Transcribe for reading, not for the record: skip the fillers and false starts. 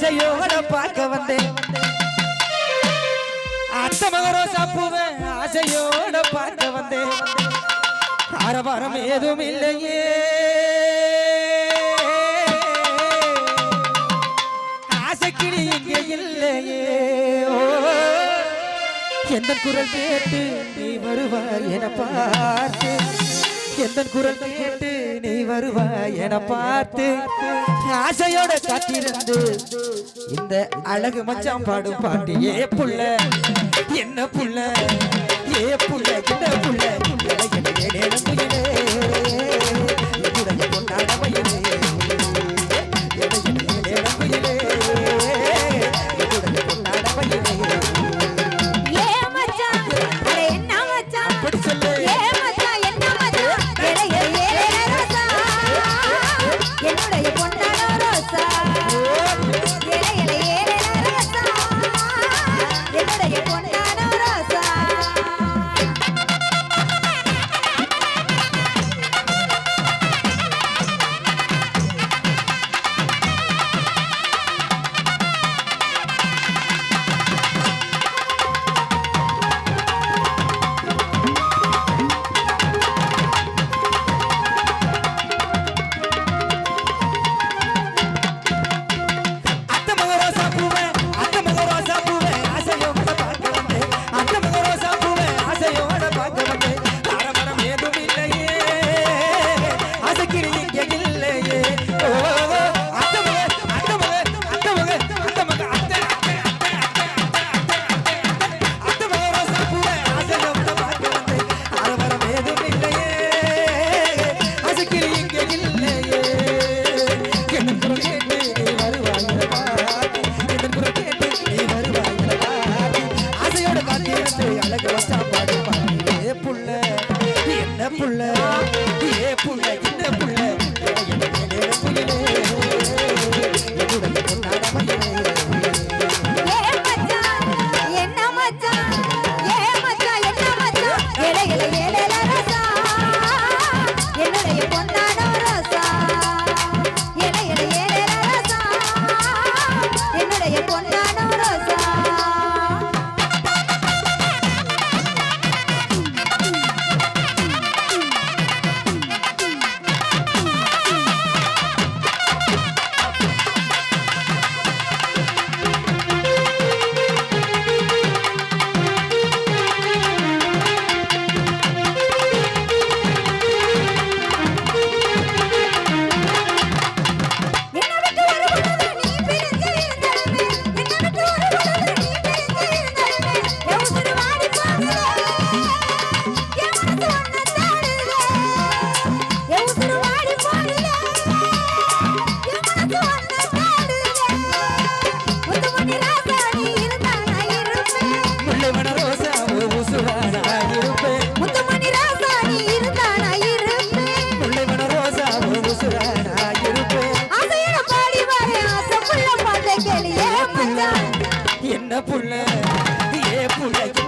ஆசையோட பார்க்க வந்தேன் அத்த மகரோசா பூவை ஆசையோட பார்க்க வந்தேன் ஆரவாரம் ஏதும் இல்லையே ஆசைக்கிளி இங்கே இல்லையே எந்த குரல் கேட்டு நீ வருவாய் என பார்த்து எந்த குரல் கேட்டு நீ வருவாய் என பார்த்து ஆசையோட காத்திருந்து இந்த அழகு மச்சான் பாடும் பாட்டு ஏ புள்ள என்ன புள்ள ஏ புள்ள என்ன புள்ள கொண்டாட வயலே என்ன புள்ள ஏ புள்ள